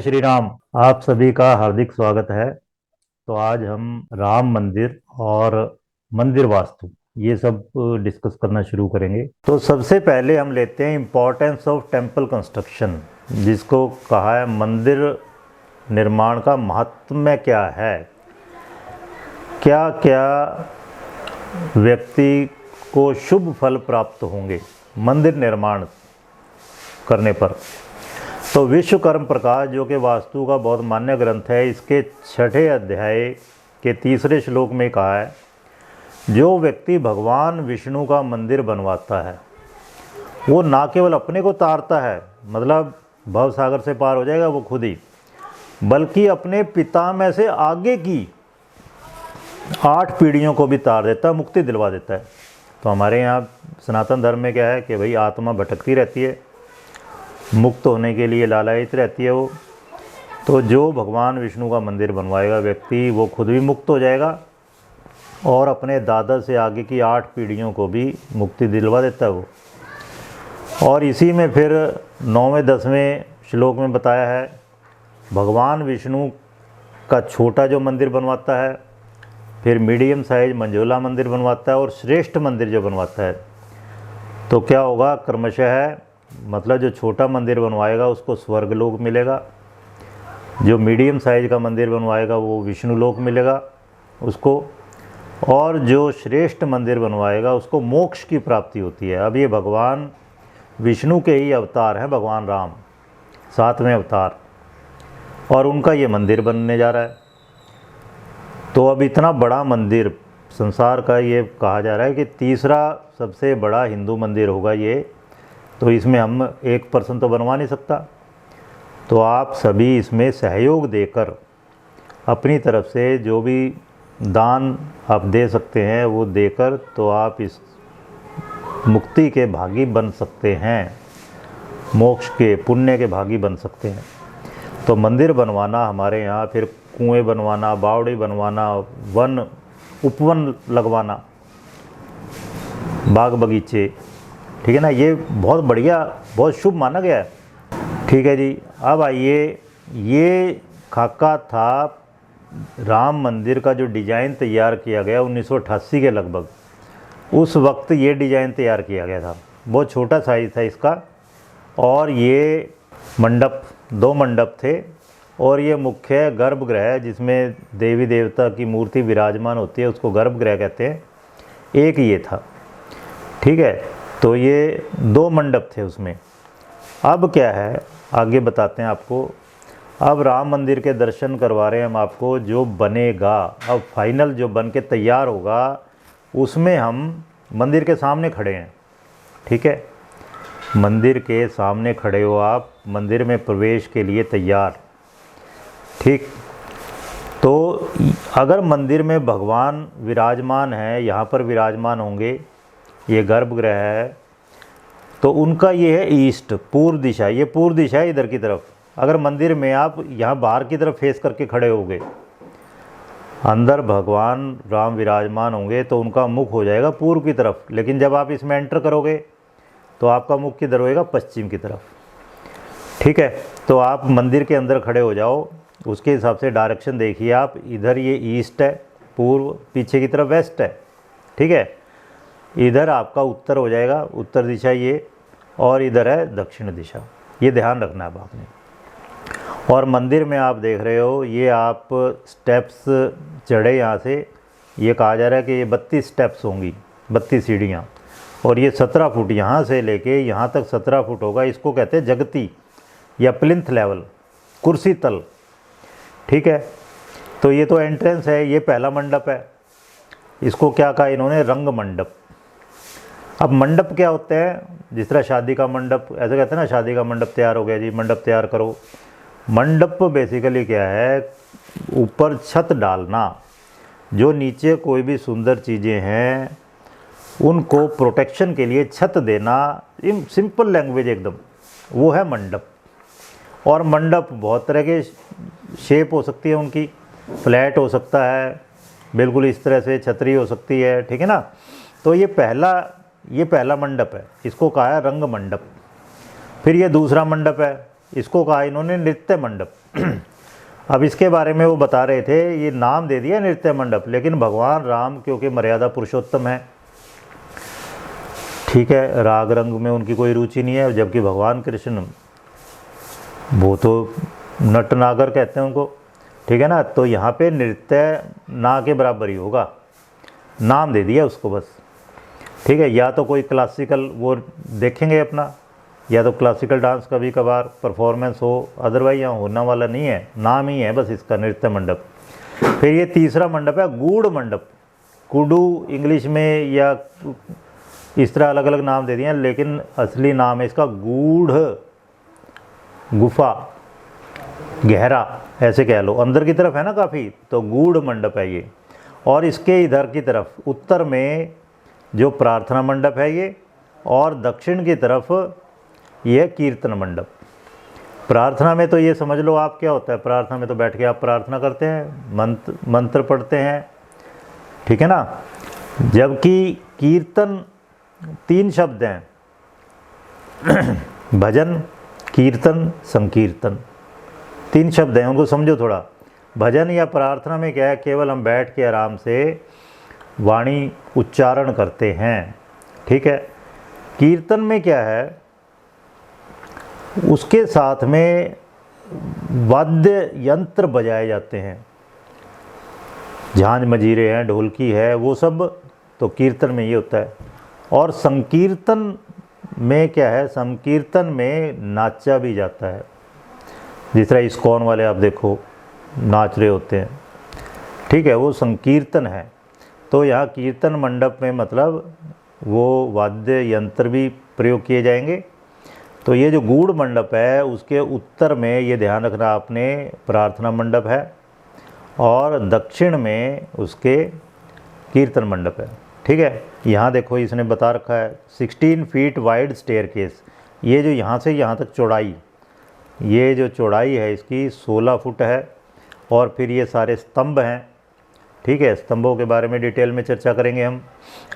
जय श्री राम। आप सभी का हार्दिक स्वागत है। तो आज हम राम मंदिर और मंदिर वास्तु ये सब डिस्कस करना शुरू करेंगे। तो सबसे पहले हम लेते हैं इम्पोर्टेंस ऑफ टेम्पल कंस्ट्रक्शन, जिसको कहा है मंदिर निर्माण का महात्म्य क्या है, क्या क्या व्यक्ति को शुभ फल प्राप्त होंगे मंदिर निर्माण करने पर। तो विश्वकर्म प्रकाश, जो कि वास्तु का बहुत मान्य ग्रंथ है, इसके 6ठे अध्याय के 3रे श्लोक में कहा है, जो व्यक्ति भगवान विष्णु का मंदिर बनवाता है वो ना केवल अपने को तारता है, मतलब भव सागर से पार हो जाएगा वो खुद ही, बल्कि अपने पिता में से आगे की 8 पीढ़ियों को भी तार देता है, मुक्ति दिलवा देता है। तो हमारे यहाँ सनातन धर्म में क्या है कि भाई आत्मा भटकती रहती है, मुक्त होने के लिए लालायित रहती है वो। तो जो भगवान विष्णु का मंदिर बनवाएगा व्यक्ति, वो खुद भी मुक्त हो जाएगा और अपने दादा से आगे की 8 पीढ़ियों को भी मुक्ति दिलवा देता है वो। और इसी में फिर 9वें 10वें श्लोक में बताया है, भगवान विष्णु का छोटा जो मंदिर बनवाता है, फिर मीडियम साइज मंझोला मंदिर बनवाता है और श्रेष्ठ मंदिर जो बनवाता है, तो क्या होगा, क्रमशः मतलब जो छोटा मंदिर बनवाएगा उसको स्वर्गलोक मिलेगा, जो मीडियम साइज का मंदिर बनवाएगा वो विष्णु लोक मिलेगा उसको, और जो श्रेष्ठ मंदिर बनवाएगा उसको मोक्ष की प्राप्ति होती है। अब ये भगवान विष्णु के ही अवतार हैं, भगवान राम 7वें अवतार, और उनका ये मंदिर बनने जा रहा है। तो अब इतना बड़ा मंदिर संसार का, ये कहा जा रहा है कि 3रा सबसे बड़ा हिंदू मंदिर होगा ये, तो इसमें हम 1% तो बनवा नहीं सकता। तो आप सभी इसमें सहयोग देकर, अपनी तरफ से जो भी दान आप दे सकते हैं वो देकर, तो आप इस मुक्ति के भागी बन सकते हैं, मोक्ष के पुण्य के भागी बन सकते हैं। तो मंदिर बनवाना हमारे यहाँ, फिर कुएं बनवाना, बावड़ी बनवाना, वन उपवन लगवाना, बाग बगीचे, ठीक है ना, ये बहुत बढ़िया, बहुत शुभ माना गया है। ठीक है जी। अब आइए, ये खाका था राम मंदिर का जो डिज़ाइन तैयार किया गया 1988 के लगभग, उस वक्त ये डिज़ाइन तैयार किया गया था। बहुत छोटा साइज़ था इसका, और ये मंडप 2 मंडप थे, और ये मुख्य गर्भगृह जिसमें देवी देवता की मूर्ति विराजमान होती है उसको गर्भगृह कहते हैं, एक ये था। ठीक है, तो ये 2 मंडप थे उसमें। अब क्या है, आगे बताते हैं आपको। अब राम मंदिर के दर्शन करवा रहे हैं हम आपको, जो बनेगा अब फाइनल जो बन के तैयार होगा, उसमें हम मंदिर के सामने खड़े हैं। ठीक है, मंदिर के सामने खड़े हो आप, मंदिर में प्रवेश के लिए तैयार। ठीक, तो अगर मंदिर में भगवान विराजमान है, यहाँ पर विराजमान होंगे, ये गर्भगृह है, तो उनका ये है ईस्ट, पूर्व दिशा, ये पूर्व दिशा है इधर की तरफ। अगर मंदिर में आप यहाँ बाहर की तरफ फेस करके खड़े होंगे, अंदर भगवान राम विराजमान होंगे, तो उनका मुख हो जाएगा पूर्व की तरफ। लेकिन जब आप इसमें एंटर करोगे तो आपका मुख किधर होएगा, पश्चिम की तरफ। ठीक है, तो आप मंदिर के अंदर खड़े हो जाओ, उसके हिसाब से डायरेक्शन देखिए आप। इधर ये ईस्ट है पूर्व, पीछे की तरफ वेस्ट है। ठीक है, इधर आपका उत्तर हो जाएगा, उत्तर दिशा ये, और इधर है दक्षिण दिशा। ये ध्यान रखना है आपने। और मंदिर में आप देख रहे हो, ये आप स्टेप्स चढ़े यहाँ से, ये कहा जा रहा है कि ये 32 स्टेप्स होंगी, 32 सीढ़ियाँ, और ये 17 फुट यहाँ से लेके यहाँ तक 17 फुट होगा। इसको कहते हैं जगती या प्लिंथ लेवल, कुर्सी तल। ठीक है, तो ये तो एंट्रेंस है, ये पहला मंडप है। इसको क्या कहा इन्होंने, रंग मंडप। अब मंडप क्या होते हैं, जिस तरह शादी का मंडप, ऐसे कहते हैं ना, शादी का मंडप तैयार हो गया जी, मंडप तैयार करो। मंडप बेसिकली क्या है, ऊपर छत डालना, जो नीचे कोई भी सुंदर चीज़ें हैं उनको प्रोटेक्शन के लिए छत देना, सिंपल लैंग्वेज एकदम, वो है मंडप। और मंडप बहुत तरह के शेप हो सकती है उनकी, फ्लैट हो सकता है, बिल्कुल इस तरह से छतरी हो सकती है। ठीक है ना, तो ये पहला मंडप है, इसको कहा है रंग मंडप। फिर ये दूसरा मंडप है, इसको कहा इन्होंने नृत्य मंडप। अब इसके बारे में वो बता रहे थे, ये नाम दे दिया नृत्य मंडप, लेकिन भगवान राम क्योंकि मर्यादा पुरुषोत्तम है, ठीक है, राग रंग में उनकी कोई रुचि नहीं है, जबकि भगवान कृष्ण वो तो नट नागर कहते हैं उनको, ठीक है ना। तो यहाँ पे नृत्य ना के बराबर ही होगा, नाम दे दिया उसको बस, ठीक है। या तो कोई क्लासिकल वो देखेंगे अपना, या तो क्लासिकल डांस कभी कभार परफॉर्मेंस हो, अदरवाइज यहाँ होने वाला नहीं है, नाम ही है बस इसका नृत्य मंडप। फिर ये तीसरा मंडप है गूढ़ मंडप, कुडू इंग्लिश में या इस तरह अलग अलग नाम दे दिए हैं, लेकिन असली नाम है इसका गूढ़, गुफा, गहरा ऐसे कह लो, अंदर की तरफ है ना काफ़ी, तो गूढ़ मंडप है ये। और इसके इधर की तरफ उत्तर में जो प्रार्थना मंडप है ये, और दक्षिण की तरफ ये कीर्तन मंडप। प्रार्थना में तो ये समझ लो आप क्या होता है, प्रार्थना में तो बैठ के आप प्रार्थना करते हैं, मंत्र पढ़ते हैं, ठीक है ना। जबकि कीर्तन 3 शब्द हैं, भजन, कीर्तन, संकीर्तन, 3 शब्द हैं, उनको समझो थोड़ा। भजन या प्रार्थना में क्या है, केवल हम बैठ के आराम से वाणी उच्चारण करते हैं, ठीक है। कीर्तन में क्या है, उसके साथ में वाद्य यंत्र बजाए जाते हैं, झांझ मजीरे हैं, ढोलकी है, वो सब तो कीर्तन में ये होता है। और संकीर्तन में क्या है, संकीर्तन में नाचा भी जाता है, जिस तरह इस्कॉन वाले आप देखो नाच रहे होते हैं, ठीक है, वो संकीर्तन है। तो यहाँ कीर्तन मंडप में मतलब वो वाद्य यंत्र भी प्रयोग किए जाएंगे। तो ये जो गूढ़ मंडप है उसके उत्तर में ये ध्यान रखना आपने प्रार्थना मंडप है, और दक्षिण में उसके कीर्तन मंडप है, ठीक है। यहाँ देखो इसने बता रखा है 16 फीट वाइड स्टेयरकेस, ये जो यहाँ से यहाँ तक चौड़ाई, ये जो चौड़ाई है इसकी 16 फुट है। और फिर ये सारे स्तंभ हैं, ठीक है, स्तंभों के बारे में डिटेल में चर्चा करेंगे हम,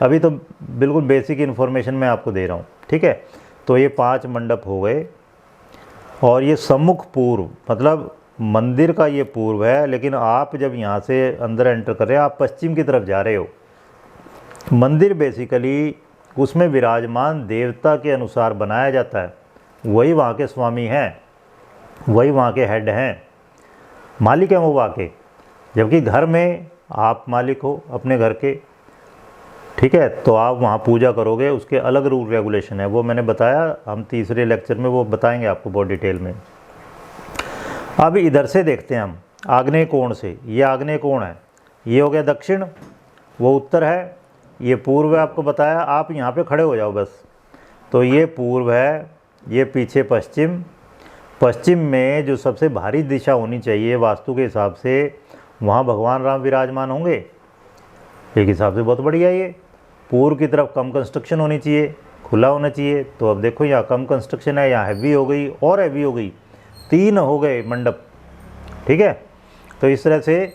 अभी तो बिल्कुल बेसिक इन्फॉर्मेशन मैं आपको दे रहा हूँ, ठीक है। तो ये 5 मंडप हो गए, और ये सम्मुख पूर्व मतलब मंदिर का ये पूर्व है, लेकिन आप जब यहाँ से अंदर एंटर कर रहे हैं आप पश्चिम की तरफ जा रहे हो। मंदिर बेसिकली उसमें विराजमान देवता के अनुसार बनाया जाता है, वही वहाँ के स्वामी हैं, वही वहाँ के हेड हैं, मालिक हैं वो वहाँ के। जबकि घर में आप मालिक हो अपने घर के, ठीक है, तो आप वहाँ पूजा करोगे, उसके अलग रूल रेगुलेशन है, वो मैंने बताया, हम तीसरे लेक्चर में वो बताएंगे आपको बहुत डिटेल में। अब इधर से देखते हैं हम आग्नेय कोण से, ये आग्नेय कोण है, ये हो गया दक्षिण, वो उत्तर है, ये पूर्व है, आपको बताया। आप यहाँ पे खड़े हो जाओ बस, तो ये पूर्व है, ये पीछे पश्चिम। पश्चिम में जो सबसे भारी दिशा होनी चाहिए वास्तु के हिसाब से, वहाँ भगवान राम विराजमान होंगे, एक हिसाब से बहुत बढ़िया। ये पूर्व की तरफ कम कंस्ट्रक्शन होनी चाहिए, खुला होना चाहिए। तो अब देखो यहाँ कम कंस्ट्रक्शन है, यहाँ हैवी हो गई और हैवी हो गई, 3 हो गए मंडप, ठीक है। तो इस तरह से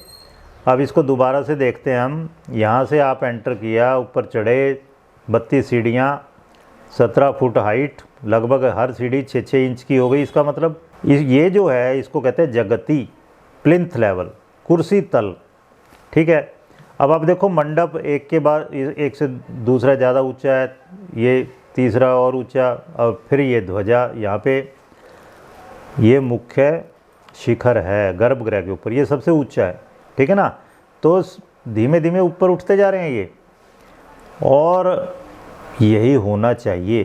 अब इसको दोबारा से देखते हैं हम। यहाँ से आप एंटर किया, ऊपर चढ़े, 32 सीढ़ियाँ, 17 फुट हाइट, लगभग हर सीढ़ी 6-6 इंच की हो गई। इसका मतलब ये जो है इसको कहते हैं जगती प्लिंथ लेवल, कुर्सी तल, ठीक है। अब आप देखो मंडप एक के बाद एक से दूसरा ज़्यादा ऊंचा है, ये तीसरा और ऊंचा, और फिर ये ध्वजा यहाँ पे, ये मुख्य शिखर है गर्भगृह के ऊपर, ये सबसे ऊंचा है, ठीक है ना। तो धीमे धीमे ऊपर उठते जा रहे हैं ये, और यही होना चाहिए,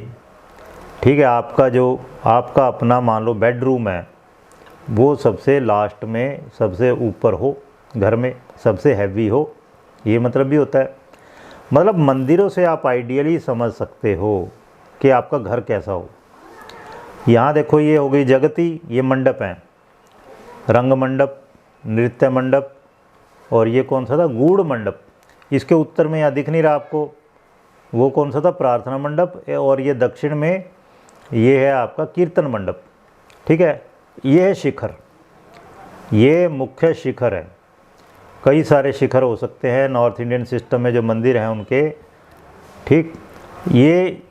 ठीक है। आपका अपना मान लो बेडरूम है, वो सबसे लास्ट में सबसे ऊपर हो, घर में सबसे हैवी हो, ये मतलब भी होता है। मतलब मंदिरों से आप आइडियली समझ सकते हो कि आपका घर कैसा हो। यहाँ देखो ये हो गई जगती, ये मंडप हैं, रंग मंडप, नृत्य मंडप, और ये कौन सा था, गूढ़ मंडप। इसके उत्तर में यहाँ दिख नहीं रहा आपको, वो कौन सा था, प्रार्थना मंडप। और ये दक्षिण में ये है आपका कीर्तन मंडप, ठीक है। ये है शिखर, ये मुख्य शिखर है। कई सारे शिखर हो सकते हैं नॉर्थ इंडियन सिस्टम में जो मंदिर हैं उनके, ठीक। ये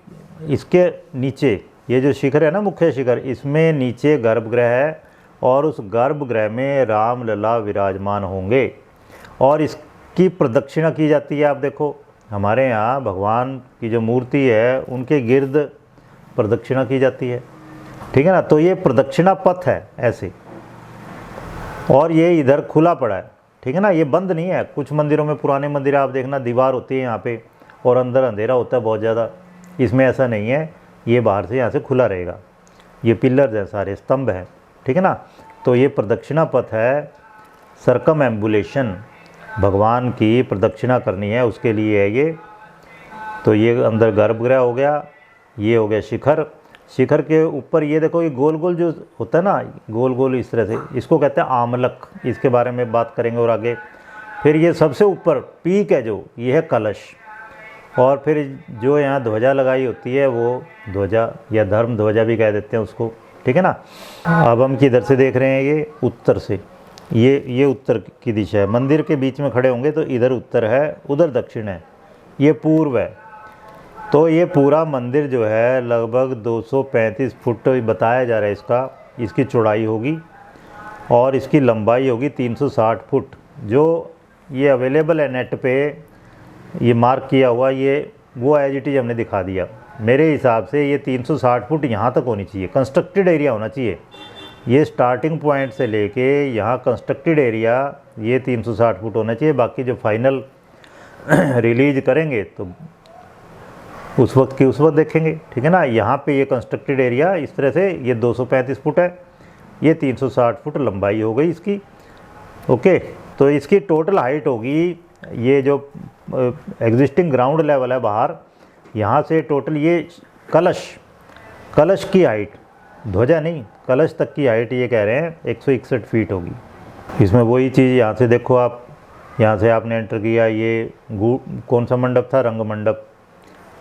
इसके नीचे ये जो शिखर है ना, मुख्य शिखर, इसमें नीचे गर्भगृह है और उस गर्भगृह में राम लला विराजमान होंगे और इसकी प्रदक्षिणा की जाती है। आप देखो हमारे यहाँ भगवान की जो मूर्ति है उनके गिर्द प्रदक्षिणा की जाती है, ठीक है ना। तो ये प्रदक्षिणा पथ है ऐसे, और ये इधर खुला पड़ा है, ठीक है ना, ये बंद नहीं है। कुछ मंदिरों में, पुराने मंदिर आप देखना, दीवार होती है यहाँ पे और अंदर अंधेरा होता है बहुत ज़्यादा। इसमें ऐसा नहीं है, ये बाहर से यहाँ से खुला रहेगा। ये पिलर्स हैं, सारे स्तंभ हैं, ठीक है ना। तो ये प्रदक्षिणा पथ है, सरकम एम्बुलेशन, भगवान की प्रदक्षिणा करनी है उसके लिए है ये। तो ये अंदर गर्भगृह हो गया, ये हो गया शिखर। शिखर के ऊपर ये देखो, ये गोल गोल जो होता है ना, गोल गोल इस तरह से, इसको कहते हैं आमलक। इसके बारे में बात करेंगे और आगे। फिर ये सबसे ऊपर पीक है जो, ये है कलश। और फिर जो यहाँ ध्वजा लगाई होती है वो ध्वजा या धर्म ध्वजा भी कह देते हैं उसको, ठीक है ना। अब हम किधर से देख रहे हैं, ये उत्तर से, ये उत्तर की दिशा है। मंदिर के बीच में खड़े होंगे तो इधर उत्तर है, उधर दक्षिण है, ये पूर्व है। तो ये पूरा मंदिर जो है लगभग 235 फुट बताया जा रहा है इसकी चौड़ाई होगी और इसकी लंबाई होगी 360 फुट। जो ये अवेलेबल है नेट पे, ये मार्क किया हुआ, ये वो एज इट इज़ हमने दिखा दिया। मेरे हिसाब से ये 360 फुट यहाँ तक होनी चाहिए, कंस्ट्रक्टेड एरिया होना चाहिए। ये स्टार्टिंग पॉइंट से लेके यहाँ कंस्ट्रक्टेड एरिया ये 360 फुट होना चाहिए। बाकी जो फाइनल रिलीज करेंगे तो उस वक्त की उस वक्त देखेंगे, ठीक है ना। यहाँ पे ये कंस्ट्रक्टेड एरिया इस तरह से, ये 235 फुट है, ये 360 फुट लंबाई हो गई इसकी, ओके। तो इसकी टोटल हाइट होगी, ये जो एग्जिस्टिंग ग्राउंड लेवल है बाहर, यहाँ से टोटल ये कलश की हाइट, ध्वजा नहीं, कलश तक की हाइट ये कह रहे हैं 161 फीट होगी। इसमें वही चीज़ यहाँ से देखो आप, यहाँ से आपने एंटर किया, ये कौन सा मंडप था, रंग मंडप।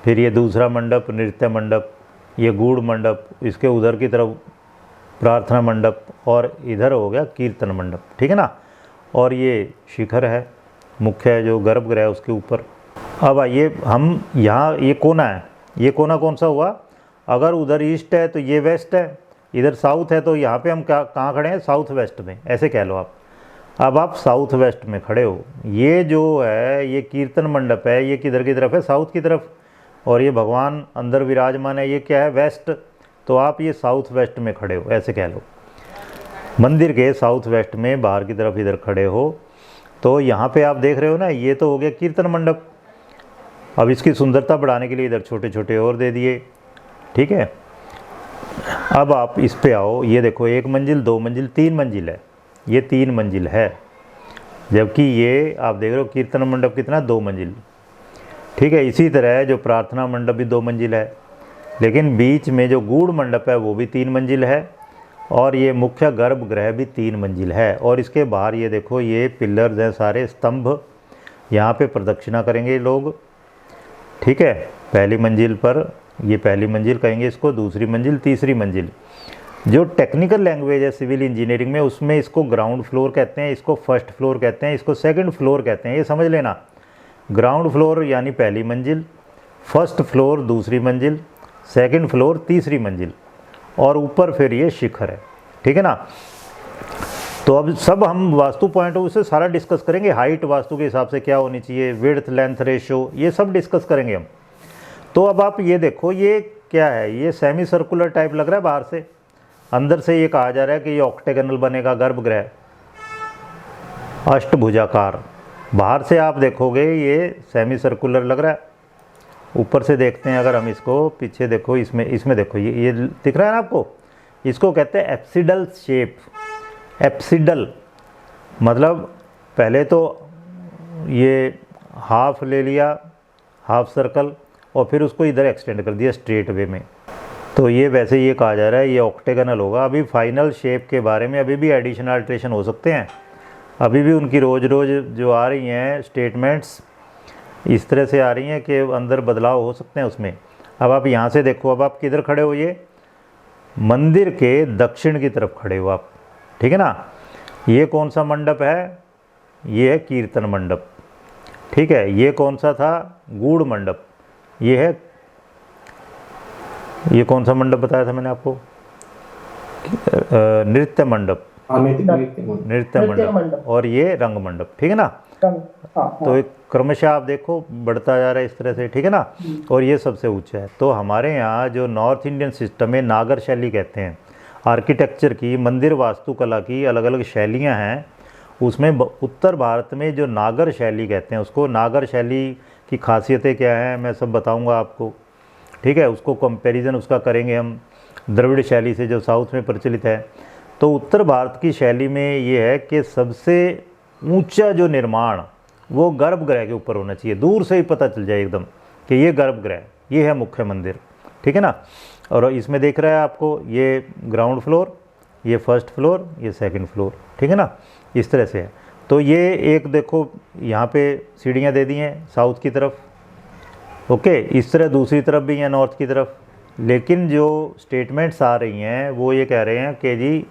फिर ये दूसरा मंडप नृत्य मंडप, ये गूढ़ मंडप, इसके उधर की तरफ प्रार्थना मंडप, और इधर हो गया कीर्तन मंडप, ठीक है ना। और ये शिखर है, मुख्य जो गर्भगृह है उसके ऊपर। अब आइए हम यहाँ, ये कोना है, ये कोना कौन सा हुआ, अगर उधर ईस्ट है तो ये वेस्ट है, इधर साउथ है, तो यहाँ पे हम कहाँ खड़े हैं, साउथ वेस्ट में, ऐसे कह लो आप। अब आप साउथ वेस्ट में खड़े हो, ये जो है ये कीर्तन मंडप है, ये किधर की तरफ है, साउथ की तरफ, और ये भगवान अंदर विराजमान है, ये क्या है, वेस्ट। तो आप ये साउथ वेस्ट में खड़े हो, ऐसे कह लो, मंदिर के साउथ वेस्ट में बाहर की तरफ इधर खड़े हो। तो यहाँ पे आप देख रहे हो ना, ये तो हो गया कीर्तन मंडप। अब इसकी सुंदरता बढ़ाने के लिए इधर छोटे छोटे और दे दिए, ठीक है। अब आप इस पे आओ, ये देखो 1 मंजिल 2 मंजिल 3 मंजिल है, ये 3 मंजिल है, जबकि ये आप देख रहे हो कीर्तन मंडप कितना, 2 मंजिल, ठीक है। इसी तरह जो प्रार्थना मंडप भी 2 मंजिल है, लेकिन बीच में जो गूढ़ मंडप है वो भी 3 मंजिल है, और ये मुख्य गर्भगृह भी 3 मंजिल है। और इसके बाहर ये देखो, ये पिलर्स हैं सारे, स्तंभ, यहाँ पे प्रदक्षिणा करेंगे लोग, ठीक है। पहली मंजिल पर, ये पहली मंजिल कहेंगे इसको, दूसरी मंजिल, तीसरी मंजिल। जो टेक्निकल लैंग्वेज है सिविल इंजीनियरिंग में, उसमें इसको ग्राउंड फ्लोर कहते हैं, इसको फर्स्ट फ्लोर कहते हैं, इसको सेकंड फ्लोर कहते हैं, ये समझ लेना। ग्राउंड फ्लोर यानी पहली मंजिल, फर्स्ट फ्लोर दूसरी मंजिल, सेकंड फ्लोर तीसरी मंजिल, और ऊपर फिर ये शिखर है, ठीक है ना। तो अब सब हम वास्तु पॉइंट ऑफ व्यू से सारा डिस्कस करेंगे, हाइट वास्तु के हिसाब से क्या होनी चाहिए, विड्थ लेंथ रेशो, ये सब डिस्कस करेंगे हम। तो अब आप ये देखो, ये क्या है, ये सेमी सर्कुलर टाइप लग रहा है बाहर से, अंदर से ये कहा जा रहा है कि ये ऑक्टेगनल बनेगा गर्भगृह, अष्टभुजाकार। बाहर से आप देखोगे ये सेमी सर्कुलर लग रहा है, ऊपर से देखते हैं अगर हम इसको, पीछे देखो, इसमें देखो, ये दिख रहा है ना आपको, इसको कहते हैं एप्सिडल शेप। एप्सिडल मतलब पहले तो ये हाफ ले लिया, हाफ सर्कल, और फिर उसको इधर एक्सटेंड कर दिया स्ट्रेट वे में, तो ये वैसे ये कहा जा रहा है ये ऑक्टेगनल होगा। अभी फाइनल शेप के बारे में अभी भी एडिशन अल्ट्रेशन हो सकते हैं, अभी भी उनकी रोज़ रोज़ जो आ रही हैं स्टेटमेंट्स इस तरह से आ रही हैं कि अंदर बदलाव हो सकते हैं उसमें। अब आप यहाँ से देखो, अब आप किधर खड़े हो, ये मंदिर के दक्षिण की तरफ खड़े हो आप, ठीक है ना। ये कौन सा मंडप है, ये है कीर्तन मंडप, ठीक है। ये कौन सा था, गूढ़ मंडप, ये है ये कौन सा मंडप बताया था मैंने आपको? नृत्य मंडप, नृत्य मंडप, और ये रंग मंडप, ठीक है ना। तो एक क्रमशः आप देखो बढ़ता जा रहा है इस तरह से, ठीक है ना। और ये सबसे ऊंचा है। तो हमारे यहाँ जो नॉर्थ इंडियन सिस्टम में नागर शैली कहते हैं, आर्किटेक्चर की, मंदिर वास्तुकला की अलग अलग शैलियाँ हैं। उसमें उत्तर भारत में जो नागर शैली कहते हैं उसको, नागर शैली की खासियतें क्या हैं मैं सब बताऊंगा आपको, ठीक है। उसको कंपैरिजन उसका करेंगे हम द्रविड़ शैली से जो साउथ में प्रचलित है। तो उत्तर भारत की शैली में ये है कि सबसे ऊंचा जो निर्माण वो गर्भगृह के ऊपर होना चाहिए, दूर से ही पता चल जाए एकदम कि ये गर्भगृह, ये है मुख्य मंदिर, ठीक है ना। और इसमें देख रहा है आपको ये ग्राउंड फ्लोर, ये फर्स्ट फ्लोर, ये सेकंड फ्लोर, ठीक है ना, इस तरह से है। तो ये एक देखो यहाँ पे सीढ़ियाँ दे दी हैं साउथ की तरफ, ओके। इस तरह दूसरी तरफ भी हैं नॉर्थ की तरफ। लेकिन जो स्टेटमेंट्स आ रही हैं वो ये कह रहे हैं कि जी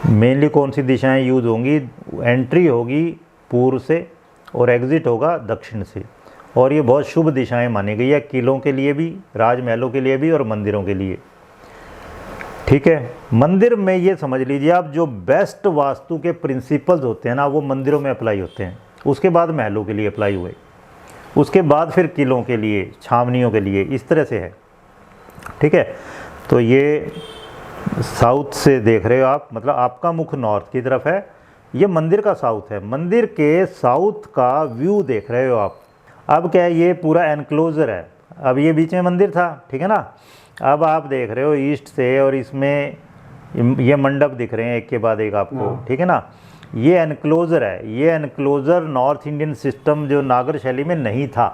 मेनली कौन सी दिशाएं यूज़ होंगी, एंट्री होगी पूर्व से और एग्ज़िट होगा दक्षिण से। और ये बहुत शुभ दिशाएं मानी गई है, किलों के लिए भी, राजमहलों के लिए भी और मंदिरों के लिए, ठीक है। मंदिर में ये समझ लीजिए आप, जो बेस्ट वास्तु के प्रिंसिपल्स होते हैं ना वो मंदिरों में अप्लाई होते हैं, उसके बाद महलों के लिए अप्लाई हुए, उसके बाद फिर किलों के लिए, छावनियों के लिए, इस तरह से है, ठीक है। तो ये साउथ से देख रहे हो आप, मतलब आपका मुख नॉर्थ की तरफ है, ये मंदिर का साउथ है। मंदिर के साउथ का व्यू देख रहे हो आप। अब क्या है, ये पूरा एनक्लोजर है। अब ये बीच में मंदिर था, ठीक है ना। अब आप देख रहे हो ईस्ट से, और इसमें ये मंडप दिख रहे हैं एक के बाद एक आपको, ठीक है ना। ये एनक्लोजर है। ये एनक्लोजर नॉर्थ इंडियन सिस्टम जो नागर शैली में नहीं था।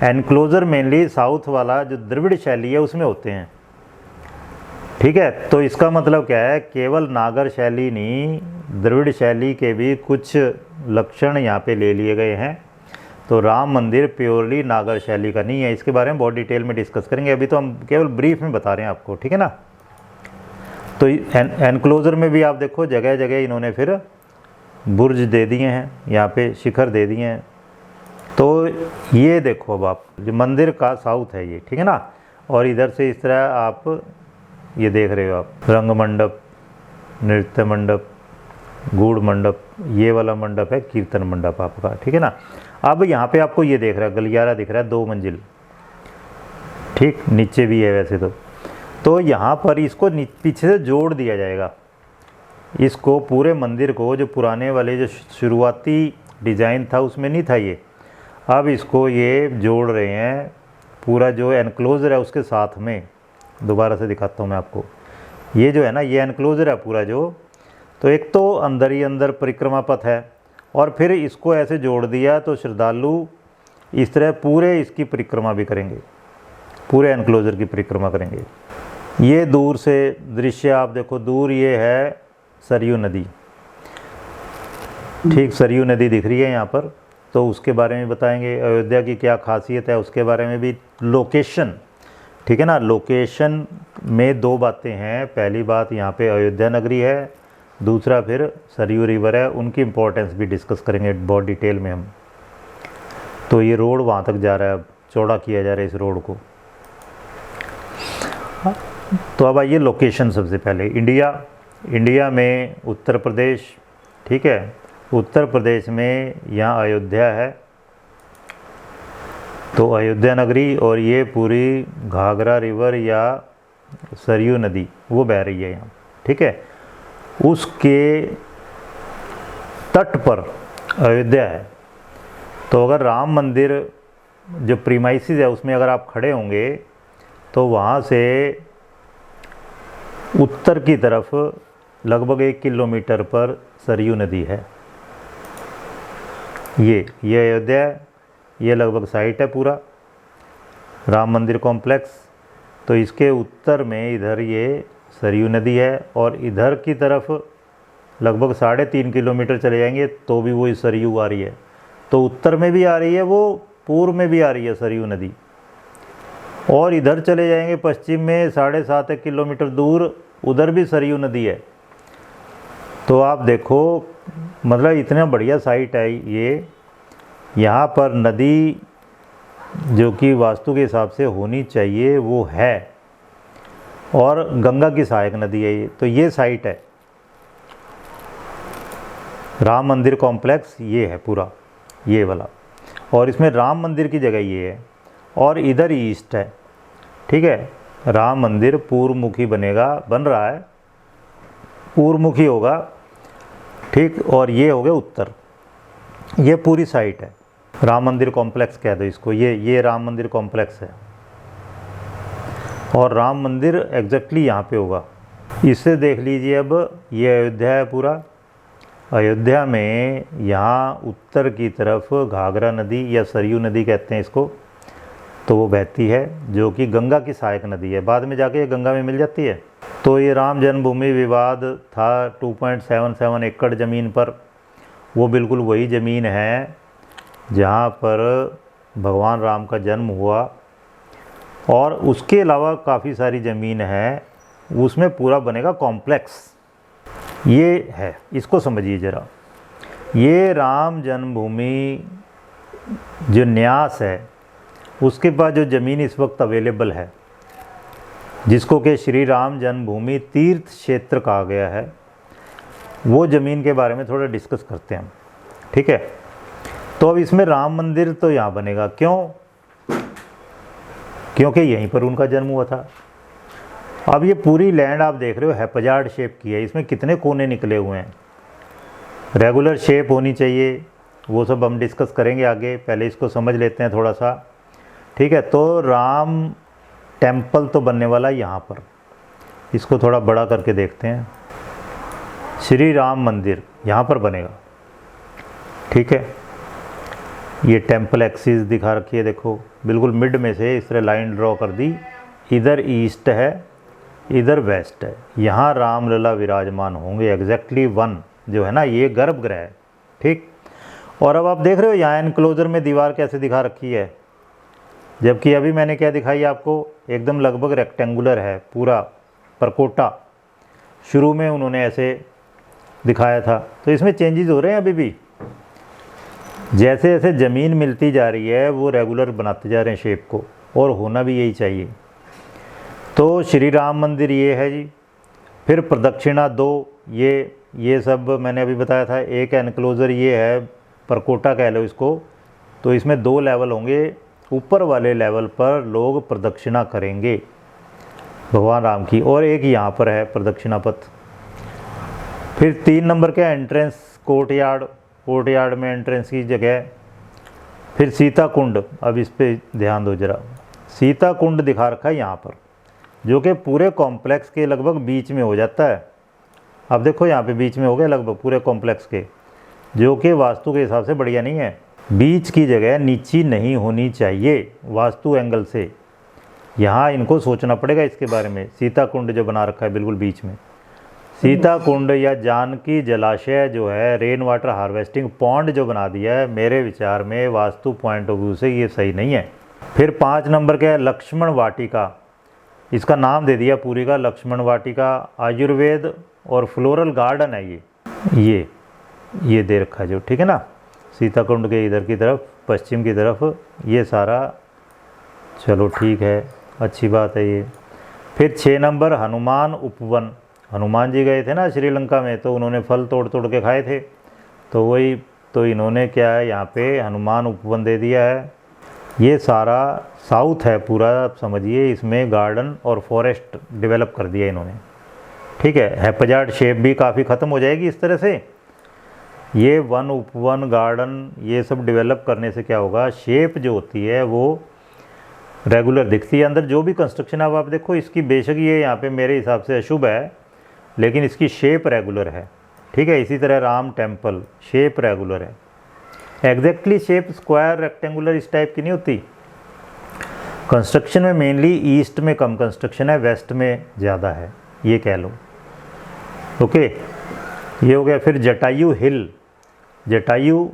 एनक्लोजर मेनली साउथ वाला जो द्रविड़ शैली है उसमें होते हैं, ठीक है। तो इसका मतलब क्या है, केवल नागर शैली नहीं, द्रविड़ शैली के भी कुछ लक्षण यहाँ पे ले लिए गए हैं। तो राम मंदिर प्योरली नागर शैली का नहीं है। इसके बारे में बहुत डिटेल में डिस्कस करेंगे, अभी तो हम केवल ब्रीफ में बता रहे हैं आपको, ठीक है ना। तो एनक्लोजर में भी आप देखो जगह जगह इन्होंने फिर बुर्ज दे दिए हैं, यहाँ पे शिखर दे दिए हैं। तो ये देखो अब आप, जो मंदिर का साउथ है ये, ठीक है ना। और इधर से इस तरह आप ये देख रहे हो आप, रंग मंडप, नृत्य मंडप, गूढ़ मंडप, ये वाला मंडप है कीर्तन मंडप आपका, ठीक है ना। अब यहाँ पे आपको ये देख रहा है गलियारा दिख रहा है 2 मंजिल, ठीक, नीचे भी है वैसे तो यहाँ पर इसको पीछे से जोड़ दिया जाएगा, इसको पूरे मंदिर को। जो पुराने वाले जो शुरुआती डिज़ाइन था उसमें नहीं था ये, अब इसको ये जोड़ रहे हैं पूरा जो एनक्लोजर है उसके साथ में। दोबारा से दिखाता हूँ मैं आपको, ये जो है ना ये एनक्लोजर है पूरा जो। तो एक तो अंदर ही अंदर परिक्रमा पथ है, और फिर इसको ऐसे जोड़ दिया तो श्रद्धालु इस तरह पूरे इसकी परिक्रमा भी करेंगे, पूरे एनक्लोजर की परिक्रमा करेंगे। ये दूर से दृश्य आप देखो, दूर ये है सरयू नदी, ठीक, सरयू नदी दिख रही है यहाँ पर। तो उसके बारे में बताएंगे, अयोध्या की क्या खासियत है उसके बारे में भी, लोकेशन, ठीक है ना। लोकेशन में 2 बातें हैं, पहली बात यहाँ पे अयोध्या नगरी है, दूसरा फिर सरयू रिवर है, उनकी इम्पोर्टेंस भी डिस्कस करेंगे बहुत डिटेल में हम। तो ये रोड वहाँ तक जा रहा है, अब चौड़ा किया जा रहा है इस रोड को। तो अब आइए लोकेशन, सबसे पहले इंडिया में उत्तर प्रदेश, ठीक है। उत्तर प्रदेश में यहाँ अयोध्या है, तो अयोध्या नगरी, और ये पूरी घाघरा रिवर या सरयू नदी वो बह रही है यहाँ, ठीक है। उसके तट पर अयोध्या है। तो अगर राम मंदिर जो प्रीमाइसिस है उसमें अगर आप खड़े होंगे तो वहाँ से उत्तर की तरफ लगभग 1 किलोमीटर पर सरयू नदी है। ये अयोध्या है, ये लगभग साइट है पूरा राम मंदिर कॉम्प्लेक्स। तो इसके उत्तर में इधर ये सरयू नदी है, और इधर की तरफ लगभग 3.5 किलोमीटर चले जाएंगे तो भी वो सरयू आ रही है। तो उत्तर में भी आ रही है वो, पूर्व में भी आ रही है सरयू नदी, और इधर चले जाएंगे पश्चिम में 7.5 किलोमीटर दूर, उधर भी सरयू नदी है। तो आप देखो मतलब इतना बढ़िया साइट है ये। यहाँ पर नदी जो कि वास्तु के हिसाब से होनी चाहिए वो है, और गंगा की सहायक नदी है ये। तो ये साइट है राम मंदिर कॉम्प्लेक्स, ये है पूरा ये वाला, और इसमें राम मंदिर की जगह ये है, और इधर ईस्ट है। ठीक है, राम मंदिर पूर्वमुखी बनेगा, बन रहा है, पूर्वमुखी होगा। ठीक, और ये हो गया उत्तर। ये पूरी साइट है, राम मंदिर कॉम्प्लेक्स कह दो इसको, ये राम मंदिर कॉम्प्लेक्स है, और राम मंदिर एग्जैक्टली यहाँ पे होगा। इससे देख लीजिए, अब ये अयोध्या है पूरा। अयोध्या में यहाँ उत्तर की तरफ घाघरा नदी या सरयू नदी कहते हैं इसको, तो वो बहती है, जो कि गंगा की सहायक नदी है, बाद में जाके ये गंगा में मिल जाती है। तो ये राम जन्मभूमि विवाद था 2.77 एकड़ ज़मीन पर, वो बिल्कुल वही ज़मीन है जहाँ पर भगवान राम का जन्म हुआ, और उसके अलावा काफ़ी सारी ज़मीन है, उसमें पूरा बनेगा कॉम्प्लेक्स। ये है, इसको समझिए ज़रा। ये राम जन्मभूमि जो न्यास है, उसके पास जो ज़मीन इस वक्त अवेलेबल है, जिसको कि श्री राम जन्मभूमि तीर्थ क्षेत्र कहा गया है, वो ज़मीन के बारे में थोड़ा डिस्कस करते हैं हम। ठीक है, तो अब इसमें राम मंदिर तो यहाँ बनेगा, क्यों? क्योंकि यहीं पर उनका जन्म हुआ था। अब ये पूरी लैंड आप देख रहे हो हैप्पजार्ड शेप की है, इसमें कितने कोने निकले हुए हैं। रेगुलर शेप होनी चाहिए, वो सब हम डिस्कस करेंगे आगे, पहले इसको समझ लेते हैं थोड़ा सा। ठीक है, तो राम टेम्पल तो बनने वाला यहाँ पर, इसको थोड़ा बड़ा करके देखते हैं। श्री राम मंदिर यहाँ पर बनेगा। ठीक है, ये टेम्पल एक्सिस दिखा रखी है, देखो बिल्कुल मिड में से इस तरह लाइन ड्रॉ कर दी। इधर ईस्ट है, इधर वेस्ट है, यहाँ रामलला विराजमान होंगे। एग्जैक्टली 1 जो है ना, ये गर्भगृह है। ठीक, और अब आप देख रहे हो यहाँ एनक्लोजर में दीवार कैसे दिखा रखी है, जबकि अभी मैंने क्या दिखाई आपको, एकदम लगभग रेक्टेंगुलर है पूरा परकोटा। शुरू में उन्होंने ऐसे दिखाया था, तो इसमें चेंजेस हो रहे हैं अभी भी। जैसे जैसे ज़मीन मिलती जा रही है वो रेगुलर बनाते जा रहे हैं शेप को, और होना भी यही चाहिए। तो श्री राम मंदिर ये है जी। फिर प्रदक्षिणा 2, ये सब मैंने अभी बताया था। एक एनक्लोज़र ये है, परकोटा कह लो इसको। तो इसमें 2 लेवल होंगे, ऊपर वाले लेवल पर लोग प्रदक्षिणा करेंगे भगवान राम की, और एक यहाँ पर है प्रदक्षिणा पथ। फिर 3 नंबर का एंट्रेंस कोर्टयार्ड, कोर्टयार्ड में एंट्रेंस की जगह। फिर सीता कुंड, अब इस पे ध्यान दो जरा, सीता कुंड दिखा रखा है यहाँ पर, जो कि पूरे कॉम्प्लेक्स के लगभग बीच में हो जाता है। अब देखो यहाँ पे बीच में हो गया लगभग पूरे कॉम्प्लेक्स के, जो कि वास्तु के हिसाब से बढ़िया नहीं है। बीच की जगह नीची नहीं होनी चाहिए वास्तु एंगल से, यहाँ इनको सोचना पड़ेगा इसके बारे में। सीता कुंड जो बना रखा है बिल्कुल बीच में, सीता कुंड या जानकी जलाशय जो है, रेन वाटर हार्वेस्टिंग पॉन्ड जो बना दिया है, मेरे विचार में वास्तु पॉइंट ऑफ व्यू से ये सही नहीं है। फिर 5 नंबर का है लक्ष्मण वाटिका, इसका नाम दे दिया पूरी का लक्ष्मण वाटिका। आयुर्वेद और फ्लोरल गार्डन है ये दे रखा है जो, ठीक है ना, सीता कुंड के इधर की तरफ, पश्चिम की तरफ, ये सारा। चलो ठीक है, अच्छी बात है ये। फिर 6 नंबर हनुमान उपवन, हनुमान जी गए थे ना श्रीलंका में, तो उन्होंने फल तोड़ तोड़ के खाए थे, तो वही, तो इन्होंने क्या है यहाँ पे हनुमान उपवन दे दिया है। ये सारा साउथ है पूरा, आप समझिए, इसमें गार्डन और फॉरेस्ट डेवलप कर दिया इन्होंने। ठीक है, हैप्पजार्ड शेप भी काफ़ी ख़त्म हो जाएगी इस तरह से। ये वन उपवन गार्डन ये सब डेवलप करने से क्या होगा, शेप जो होती है वो रेगुलर दिखती है। अंदर जो भी कंस्ट्रक्शन है आप देखो, इसकी बेशक ये यहाँ पे मेरे हिसाब से अशुभ है, लेकिन इसकी शेप रेगुलर है। ठीक है, इसी तरह राम टेम्पल शेप रेगुलर है, एग्जैक्टली शेप स्क्वायर रेक्टेंगुलर इस टाइप की नहीं होती। कंस्ट्रक्शन में मेनली ईस्ट में कम कंस्ट्रक्शन है, वेस्ट में ज़्यादा है, ये कह लो। ओके, ये हो गया। फिर जटायु हिल, जटायु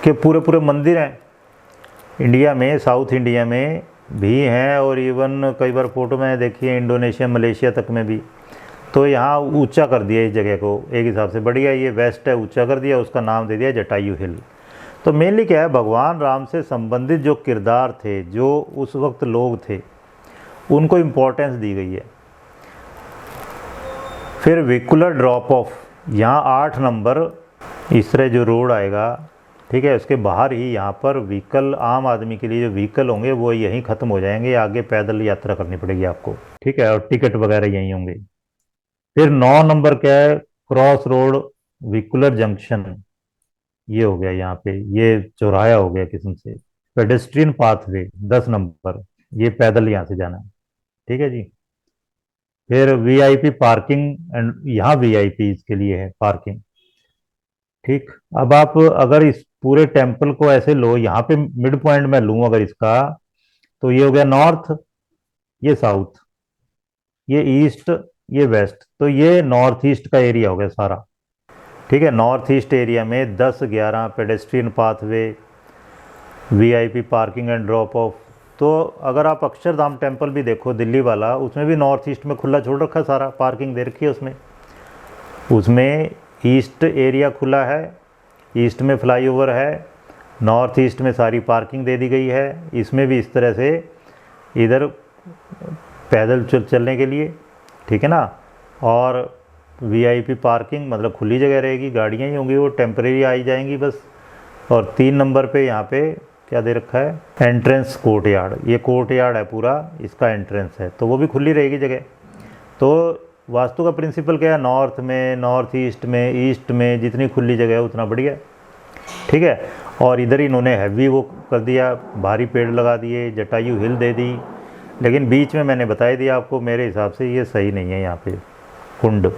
के पूरे पूरे मंदिर हैं इंडिया में, साउथ इंडिया में भी हैं, और इवन कई बार फ़ोटो में देखिए इंडोनेशिया मलेशिया तक में भी। तो यहाँ ऊंचा कर दिया इस जगह को एक हिसाब से, बढ़िया। ये वेस्ट है, ऊंचा कर दिया, उसका नाम दे दिया जटायु हिल। तो मेनली क्या है, भगवान राम से संबंधित जो किरदार थे, जो उस वक्त लोग थे, उनको इम्पोर्टेंस दी गई है। फिर व्हीकुलर ड्रॉप ऑफ, यहाँ 8 नंबर इस तरह जो रोड आएगा, ठीक है, उसके बाहर ही यहाँ पर व्हीकल, आम आदमी के लिए जो व्हीकल होंगे वो यहीं ख़त्म हो जाएंगे, आगे पैदल यात्रा करनी पड़ेगी आपको, ठीक है, और टिकट वगैरह यहीं होंगे। फिर 9 नंबर क्या है, क्रॉस रोड व्हीकुलर जंक्शन, ये हो गया यहाँ पे, ये चौराया हो गया किस्म से। पेडेस्ट्रियन पाथवे 10 नंबर, ये पैदल यहाँ से जाना है, ठीक है जी। फिर वीआईपी पार्किंग, एंड यहाँ वीआईपी के लिए है पार्किंग, ठीक। अब आप अगर इस पूरे टेम्पल को ऐसे लो, यहाँ पे मिड पॉइंट में लूँ अगर इसका, तो ये हो गया नॉर्थ, ये साउथ, ये ईस्ट, ये वेस्ट, तो ये नॉर्थ ईस्ट का एरिया हो गया सारा, ठीक है। नॉर्थ ईस्ट एरिया में 10-11 pedestrian pathway, VIP parking and drop of. तो अगर आप अक्षरधाम टेम्पल भी देखो दिल्ली वाला, उसमें भी नॉर्थ ईस्ट में खुला छोड़ रखा है, सारा पार्किंग दे रखी है उसमें। उसमें ईस्ट एरिया खुला है, ईस्ट में फ्लाईओवर है, नॉर्थ ईस्ट में सारी पार्किंग दे दी गई है। इसमें भी इस तरह से इधर पैदल चलने के लिए, ठीक है ना। और वीआईपी पार्किंग मतलब खुली जगह रहेगी, गाड़ियाँ ही होंगी, वो टेम्परेरी आई जाएंगी बस। और 3 नंबर पे यहाँ पे क्या दे रखा है, एंट्रेंस कोर्ट यार्ड, ये कोर्ट यार्ड है पूरा, इसका एंट्रेंस है, तो वो भी खुली रहेगी जगह। तो वास्तु का प्रिंसिपल क्या है, नॉर्थ में, नॉर्थ ईस्ट में जितनी खुली जगह है उतना बढ़िया, ठीक है। और इधर इन्होंने हैवी वो कर दिया, भारी पेड़ लगा दिए, जटायु हिल दे दी, लेकिन बीच में मैंने बता दिया आपको, मेरे हिसाब से ये सही नहीं है यहाँ पे कुंड।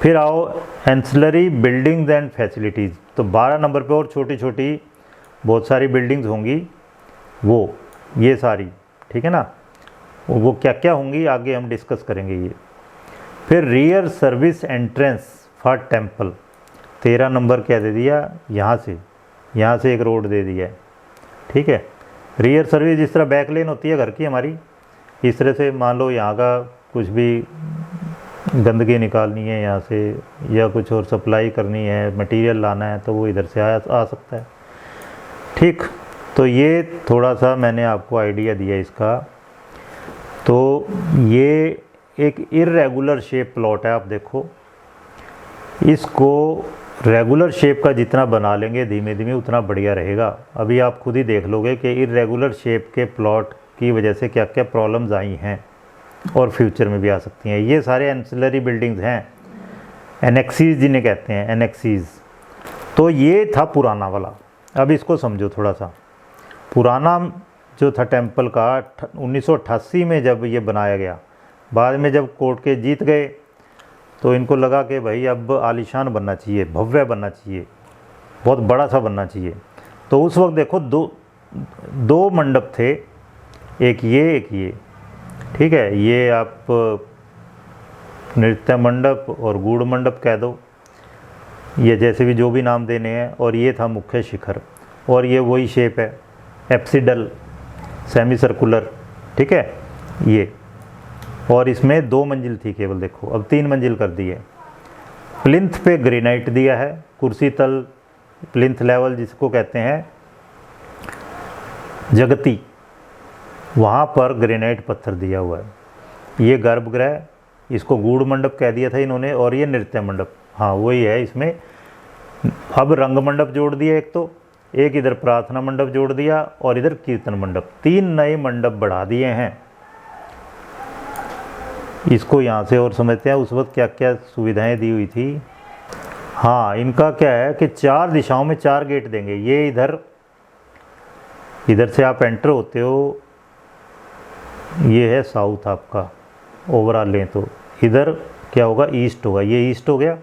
फिर आओ एंसिलरी बिल्डिंग्स एंड फैसिलिटीज़, तो 12 नंबर पे और छोटी छोटी बहुत सारी बिल्डिंग्स होंगी, वो ये सारी, ठीक है ना। वो क्या क्या होंगी आगे हम डिस्कस करेंगे ये। फिर rear service entrance for temple, 13 number क्या दे दिया, यहाँ से एक रोड दे दिया है, ठीक है। रियर सर्विस जिस तरह बैक लेन होती है घर की हमारी, इस तरह से मान लो यहाँ का कुछ भी गंदगी निकालनी है यहाँ से, या कुछ और सप्लाई करनी है, मटेरियल लाना है, तो वो इधर से आ सकता है, ठीक। तो ये थोड़ा सा मैंने आपको आइडिया दिया इसका। तो ये एक इर्रेगुलर शेप प्लॉट है, आप देखो इसको रेगुलर शेप का जितना बना लेंगे धीमे धीमे उतना बढ़िया रहेगा। अभी आप खुद ही देख लोगे कि इर्रेगुलर शेप के प्लॉट की वजह से क्या क्या प्रॉब्लम्स आई हैं और फ्यूचर में भी आ सकती हैं। ये सारे एंसिलरी बिल्डिंग्स हैं, एनेक्सीज जिन्हें कहते हैं, एनेक्सीज। तो ये था पुराना वाला। अब इसको समझो थोड़ा सा। पुराना जो था टेम्पल का 1988 में जब ये बनाया गया, बाद में जब कोर्ट के जीत गए तो इनको लगा कि भाई अब आलीशान बनना चाहिए, भव्य बनना चाहिए, बहुत बड़ा सा बनना चाहिए। तो उस वक्त देखो दो मंडप थे, एक ये, ठीक है। ये आप नृत्य मंडप और गूढ़ मंडप कह दो, ये जैसे भी जो भी नाम देने हैं। और ये था मुख्य शिखर, और ये वही शेप है, एप्सिडल, सेमी सर्कुलर, ठीक है ये। और इसमें 2 मंजिल थी केवल, देखो अब 3 मंजिल कर दी है। प्लिंथ पे ग्रेनाइट दिया है, कुर्सी तल, प्लिंथ लेवल जिसको कहते हैं जगती, वहाँ पर ग्रेनाइट पत्थर दिया हुआ है। ये गर्भगृह, इसको गूढ़ मंडप कह दिया था इन्होंने। और ये नृत्य मंडप, हाँ वही है। इसमें अब रंग मंडप जोड़ दिया एक इधर प्रार्थना मंडप जोड़ दिया, और इधर कीर्तन मंडप, 3 नए मंडप बढ़ा दिए हैं। इसको यहाँ से और समझते हैं उस वक्त क्या क्या सुविधाएं दी हुई थी। हाँ, इनका क्या है कि 4 दिशाओं में 4 गेट देंगे। ये इधर से आप एंटर होते हो, ये है साउथ आपका ओवरऑल लें तो। इधर क्या होगा, ईस्ट होगा, ये ईस्ट हो गया,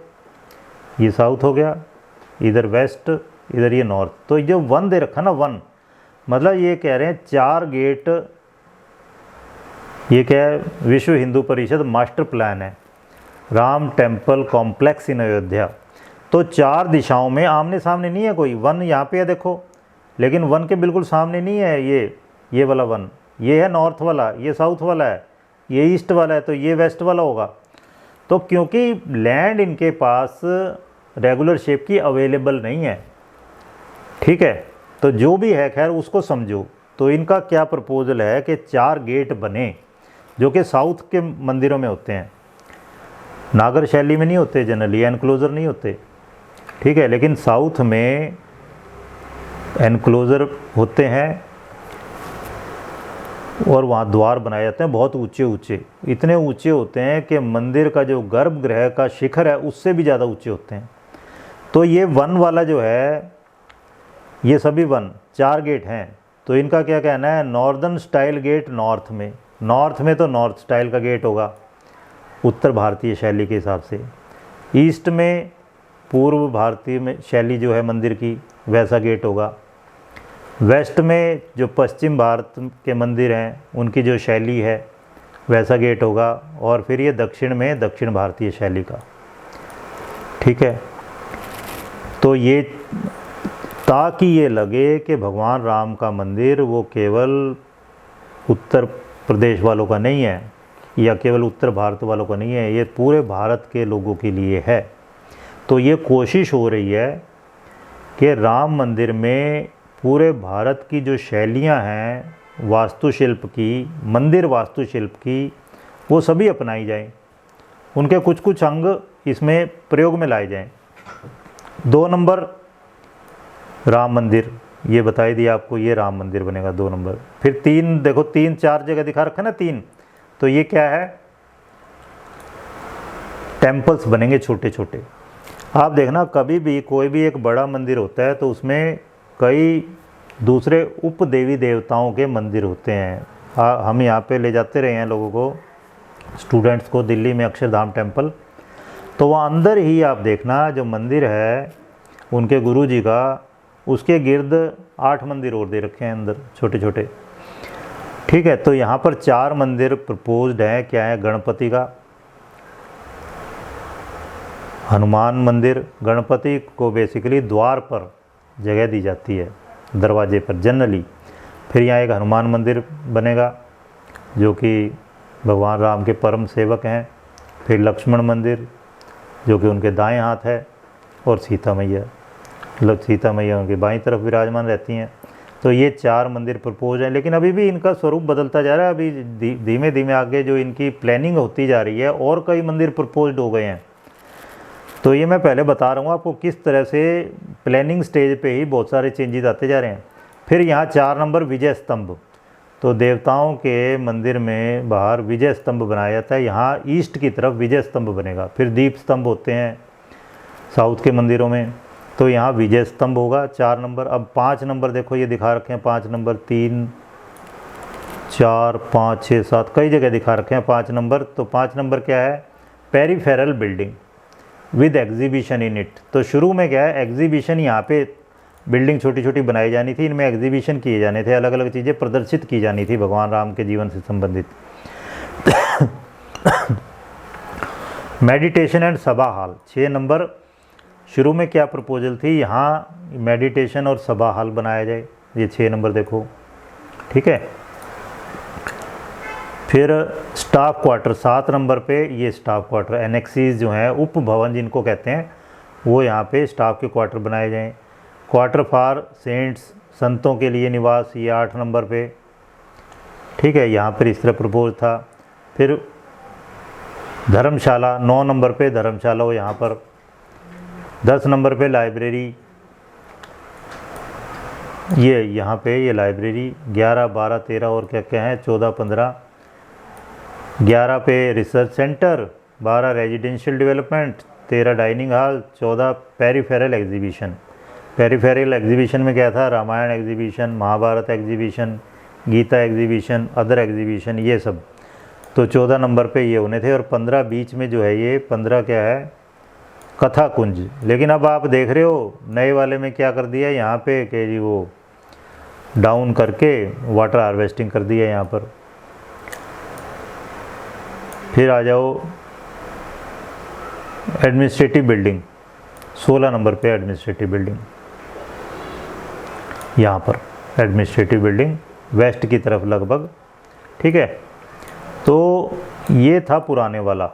ये साउथ हो गया, इधर वेस्ट, इधर ये नॉर्थ। तो जो 1 दे रखा ना, 1 मतलब ये कह रहे हैं 4 गेट। ये क्या है, विश्व हिंदू परिषद मास्टर प्लान है, Ram temple complex in Ayodhya. तो 4 दिशाओं में आमने सामने नहीं है कोई। 1 यहाँ पे है देखो, लेकिन 1 के बिल्कुल सामने नहीं है ये वाला 1। ये है नॉर्थ वाला, ये साउथ वाला है, ये ईस्ट वाला है, तो ये वेस्ट वाला होगा। तो क्योंकि लैंड इनके पास रेगुलर शेप की अवेलेबल नहीं है, ठीक है, तो जो भी है खैर उसको समझो। तो इनका क्या प्रपोजल है कि 4 गेट बने जो कि साउथ के मंदिरों में होते हैं, नागर शैली में नहीं होते, जनरली एनक्लोज़र नहीं होते, ठीक है, लेकिन साउथ में एनक्लोज़र होते हैं और वहाँ द्वार बनाए जाते हैं बहुत ऊंचे ऊंचे, इतने ऊंचे होते हैं कि मंदिर का जो गर्भगृह का शिखर है उससे भी ज़्यादा ऊंचे होते हैं। तो ये वन वाला जो है, ये सभी वन 4 गेट हैं। तो इनका क्या कहना है, नॉर्दर्न स्टाइल गेट नॉर्थ में तो नॉर्थ स्टाइल का गेट होगा उत्तर भारतीय शैली के हिसाब से, ईस्ट में पूर्व भारतीय में शैली जो है मंदिर की वैसा गेट होगा, वेस्ट में जो पश्चिम भारत के मंदिर हैं उनकी जो शैली है वैसा गेट होगा, और फिर ये दक्षिण में दक्षिण भारतीय शैली का, ठीक है। तो ये ताकि ये लगे कि भगवान राम का मंदिर वो केवल उत्तर प्रदेश वालों का नहीं है या केवल उत्तर भारत वालों का नहीं है, ये पूरे भारत के लोगों के लिए है। तो ये कोशिश हो रही है कि राम मंदिर में पूरे भारत की जो शैलियां हैं वास्तुशिल्प की, मंदिर वास्तुशिल्प की, वो सभी अपनाई जाएं, उनके कुछ कुछ अंग इसमें प्रयोग में लाए जाएं। 2 नंबर राम मंदिर, ये बताई दिया आपको, ये राम मंदिर बनेगा 2 नंबर। फिर 3 देखो, 3-4 जगह दिखा रखा ना 3, तो ये क्या है, टेम्पल्स बनेंगे छोटे छोटे। आप देखना कभी भी कोई भी एक बड़ा मंदिर होता है तो उसमें कई दूसरे उप देवी देवताओं के मंदिर होते हैं। हम यहाँ पे ले जाते रहे हैं लोगों को, स्टूडेंट्स को, दिल्ली में अक्षरधाम टेम्पल, तो वहाँ अंदर ही आप देखना जो मंदिर है उनके गुरु जी का, उसके गिर्द 8 मंदिर और दे रखे हैं अंदर छोटे छोटे, ठीक है। तो यहाँ पर 4 मंदिर प्रपोज्ड हैं। क्या है, गणपति का, हनुमान मंदिर, गणपति को बेसिकली द्वार पर जगह दी जाती है, दरवाजे पर जनरली। फिर यहाँ एक हनुमान मंदिर बनेगा जो कि भगवान राम के परम सेवक हैं। फिर लक्ष्मण मंदिर जो कि उनके दाएं हाथ है, और सीता मैया उनके बाईं तरफ विराजमान रहती हैं। तो ये 4 मंदिर प्रपोज हैं, लेकिन अभी भी इनका स्वरूप बदलता जा रहा है। अभी धीमे धीमे आगे जो इनकी प्लानिंग होती जा रही है और कई मंदिर प्रपोज्ड हो गए हैं। तो ये मैं पहले बता रहा हूँ आपको किस तरह से प्लानिंग स्टेज पे ही बहुत सारे चेंजेस आते जा रहे हैं। फिर यहाँ 4 नंबर विजय स्तंभ, तो देवताओं के मंदिर में बाहर विजय स्तंभ बनाया जाता है, यहाँ ईस्ट की तरफ विजय स्तंभ बनेगा। फिर दीप स्तंभ होते हैं साउथ के मंदिरों में, तो यहाँ विजय स्तंभ होगा 4 नंबर। अब 5 नंबर देखो, ये दिखा रखे हैं 5 नंबर, 3, 4, 5, 6, 7 कई जगह दिखा रखे हैं 5 नंबर। तो 5 नंबर क्या है, peripheral building with exhibition in it. तो शुरू में क्या है, एग्जीबिशन, यहाँ पे बिल्डिंग छोटी छोटी बनाई जानी थी, इनमें एग्जीबिशन किए जाने थे, अलग अलग चीज़ें प्रदर्शित की जानी थी भगवान राम के जीवन से संबंधित। मेडिटेशन एंड सभा हॉल 6 नंबर। शुरू में क्या प्रपोजल थी, यहाँ मेडिटेशन और सभा हॉल बनाया जाए, ये 6 नंबर देखो, ठीक है। फिर स्टाफ क्वार्टर 7 नंबर पे, ये स्टाफ क्वार्टर एनेक्सीज जो हैं, उप भवन जिनको कहते हैं, वो यहाँ पे स्टाफ के क्वार्टर बनाए जाएं। क्वार्टर फॉर सेंट्स, संतों के लिए निवास, ये 8 नंबर पे, ठीक है, यहाँ पर इस तरह प्रपोज था। फिर धर्मशाला 9 नंबर पे, धर्मशाला हो यहाँ पर। 10 नंबर पे लाइब्रेरी, ये यहाँ पे ये लाइब्रेरी। 11, 12, 13 और क्या क्या है, 14, 15। 11 पे research centre, 12 residential development, 13 dining hall, 14 peripheral exhibition. Peripheral exhibition में क्या था, Ramayana exhibition, Mahabharata exhibition, Gita exhibition, other exhibition, ये सब। तो 14 नंबर पे ये होने थे। और 15 बीच में जो है, ये 15 क्या है, कथा कुंज। लेकिन अब आप देख रहे हो नए वाले में क्या कर दिया यहाँ पे कि जी वो डाउन करके वाटर हार्वेस्टिंग कर दिया यहाँ पर। फिर आ जाओ एडमिनिस्ट्रेटिव बिल्डिंग, 16 नंबर पे एडमिनिस्ट्रेटिव बिल्डिंग, यहाँ पर एडमिनिस्ट्रेटिव बिल्डिंग वेस्ट की तरफ लगभग, ठीक है। तो ये था पुराने वाला।